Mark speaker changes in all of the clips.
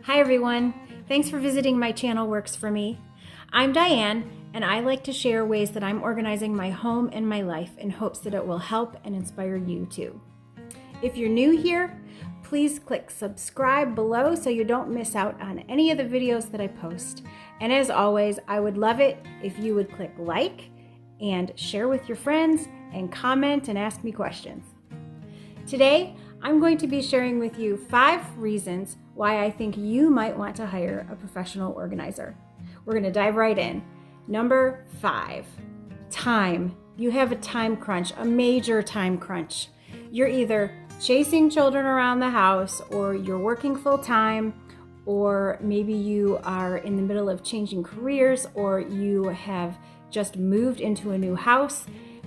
Speaker 1: Hi everyone, thanks for visiting my channel Works For Me. I'm Diane and I like to share ways that I'm organizing my home and my life in hopes that it will help and inspire you too. If you're new here, please click subscribe below so you don't miss out on any of the videos that I post. And as always, I would love it if you would click like and share with your friends and comment and ask me questions. Today, I'm going to be sharing with you 5 reasons why I think you might want to hire a professional organizer. We're going to dive right in. Number 5, time. You have a time crunch, a major time crunch. You're either chasing children around the house, or you're working full time, or maybe you are in the middle of changing careers, or you have just moved into a new house.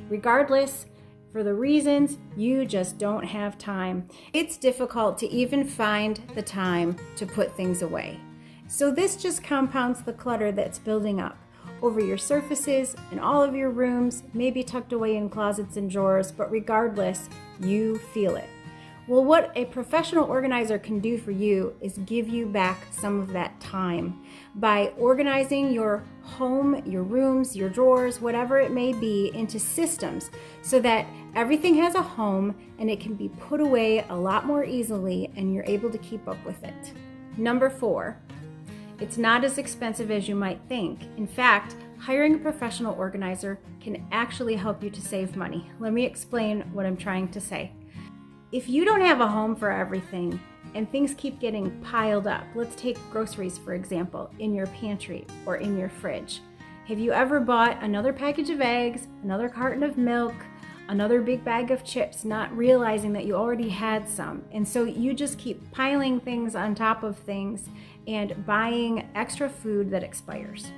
Speaker 1: Regardless, for the reasons, you just don't have time. It's difficult to even find the time to put things away. So this just compounds the clutter that's building up over your surfaces in all of your rooms, maybe tucked away in closets and drawers, but regardless, you feel it. Well, what a professional organizer can do for you is give you back some of that time by organizing your home, your rooms, your drawers, whatever it may be, into systems so that everything has a home and it can be put away a lot more easily and you're able to keep up with it. Number 4, it's not as expensive as you might think. In fact, hiring a professional organizer can actually help you to save money. Let me explain what I'm trying to say. If you don't have a home for everything and things keep getting piled up, let's take groceries for example, in your pantry or in your fridge. Have you ever bought another package of eggs, another carton of milk, another big bag of chips, not realizing that you already had some? And so you just keep piling things on top of things and buying extra food that expires.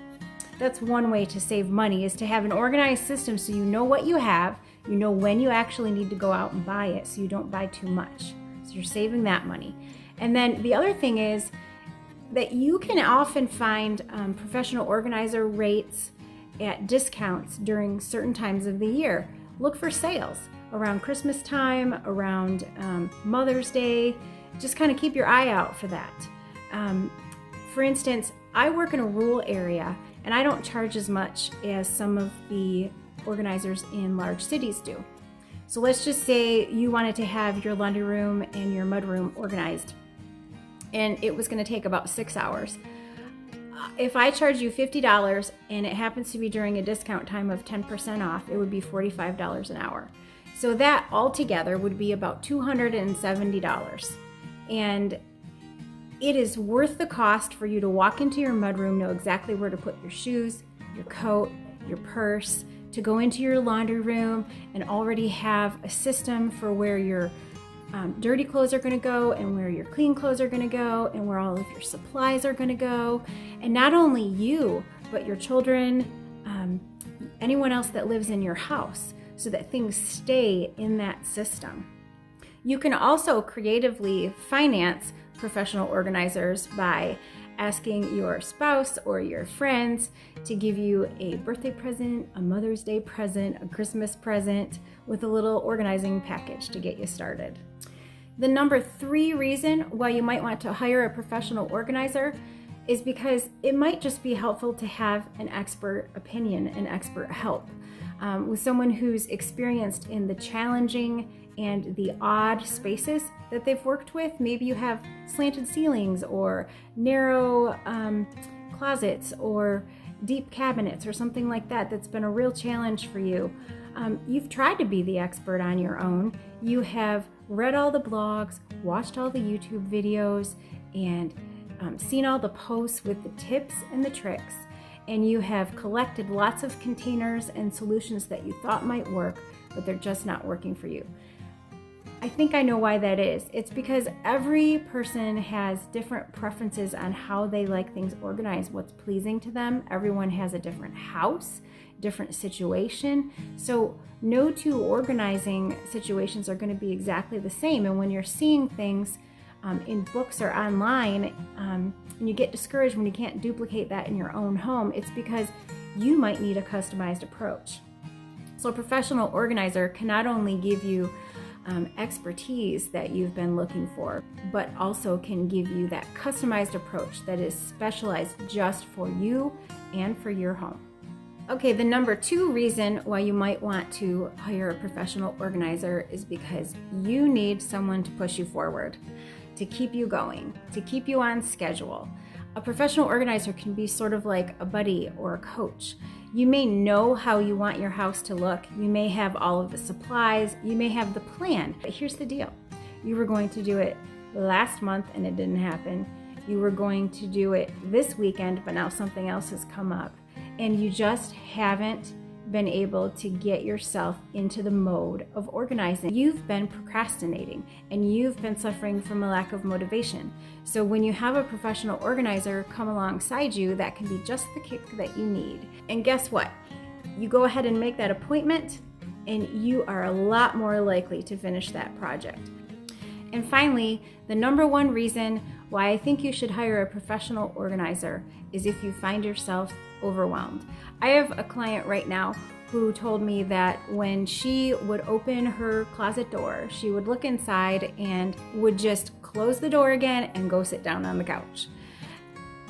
Speaker 1: That's one way to save money, is to have an organized system so you know what you have, you know when you actually need to go out and buy it so you don't buy too much. So you're saving that money. And then the other thing is that you can often find professional organizer rates at discounts during certain times of the year. Look for sales around Christmas time, around Mother's Day. Just kind of keep your eye out for that. For instance, I work in a rural area and I don't charge as much as some of the organizers in large cities do. So let's just say you wanted to have your laundry room and your mudroom organized and it was going to take about 6 hours. If I charge you $50 and it happens to be during a discount time of 10% off, it would be $45 an hour. So that altogether would be about $270. And it is worth the cost for you to walk into your mudroom, know exactly where to put your shoes, your coat, your purse, to go into your laundry room and already have a system for where your dirty clothes are going to go and where your clean clothes are going to go and where all of your supplies are going to go. And not only you, but your children, anyone else that lives in your house, so that things stay in that system. You can also creatively finance professional organizers by asking your spouse or your friends to give you a birthday present, a Mother's Day present, a Christmas present with a little organizing package to get you started. The number 3 reason why you might want to hire a professional organizer is because it might just be helpful to have an expert opinion and expert help with someone who's experienced in the challenging and the odd spaces that they've worked with. Maybe you have slanted ceilings or narrow closets or deep cabinets or something like that that's been a real challenge for you. You've tried to be the expert on your own. You have read all the blogs, watched all the YouTube videos, and seen all the posts with the tips and the tricks, and you have collected lots of containers and solutions that you thought might work, but they're just not working for you. I think I know why that is. It's because every person has different preferences on how they like things organized, what's pleasing to them. Everyone has a different house, different situation. So no 2 organizing situations are going to be exactly the same. And when you're seeing things in books or online, and you get discouraged when you can't duplicate that in your own home, it's because you might need a customized approach. So a professional organizer can not only give you expertise that you've been looking for, but also can give you that customized approach that is specialized just for you and for your home. Okay, the number 2 reason why you might want to hire a professional organizer is because you need someone to push you forward, to keep you going, to keep you on schedule. A professional organizer can be sort of like a buddy or a coach. You may know how you want your house to look. You may have all of the supplies. You may have the plan. But here's the deal. You were going to do it last month and it didn't happen. You were going to do it this weekend, but now something else has come up. And you just haven't been able to get yourself into the mode of organizing. You've been procrastinating and you've been suffering from a lack of motivation. So when you have a professional organizer come alongside you, that can be just the kick that you need. And guess what? You go ahead and make that appointment and you are a lot more likely to finish that project. And finally, the number 1 reason why I think you should hire a professional organizer is if you find yourself overwhelmed. I have a client right now who told me that when she would open her closet door, she would look inside and would just close the door again and go sit down on the couch.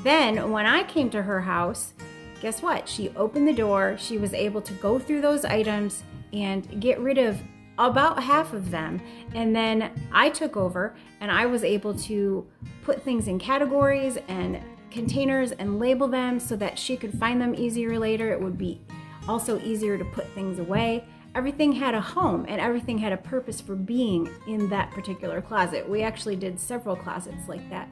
Speaker 1: Then when I came to her house, guess what? She opened the door, she was able to go through those items and get rid of about half of them. And then I took over and I was able to put things in categories and containers and label them so that she could find them easier later. It would be also easier to put things away. Everything had a home and everything had a purpose for being in that particular closet. We actually did several closets like that.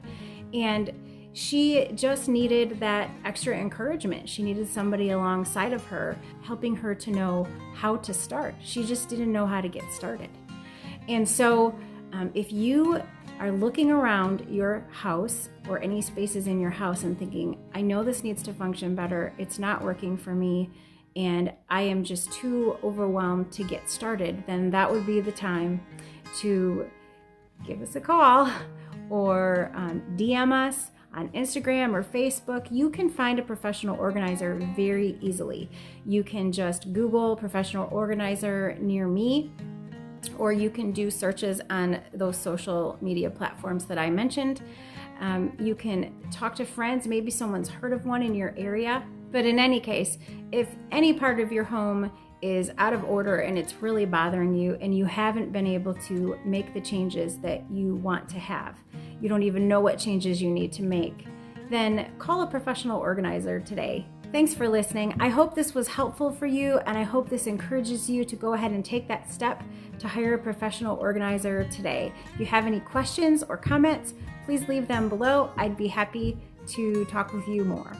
Speaker 1: And she just needed that extra encouragement. She needed somebody alongside of her, helping her to know how to start. She just didn't know how to get started. And so if you are looking around your house or any spaces in your house and thinking, I know this needs to function better, it's not working for me, and I am just too overwhelmed to get started, then that would be the time to give us a call or DM us on Instagram or Facebook. You can find a professional organizer very easily. You can just Google professional organizer near me, or you can do searches on those social media platforms that I mentioned. You can talk to friends, maybe someone's heard of one in your area. But in any case, if any part of your home is out of order and it's really bothering you and you haven't been able to make the changes that you want to have, you don't even know what changes you need to make, then call a professional organizer today. Thanks for listening. I hope this was helpful for you, and I hope this encourages you to go ahead and take that step to hire a professional organizer today. If you have any questions or comments, please leave them below. I'd be happy to talk with you more.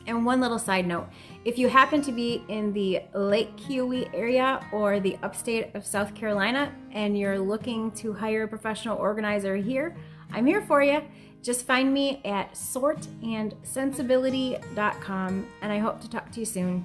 Speaker 1: And one little side note, if you happen to be in the Lake Keowee area or the upstate of South Carolina and you're looking to hire a professional organizer here, I'm here for you. Just find me at sortandsensibility.com, and I hope to talk to you soon.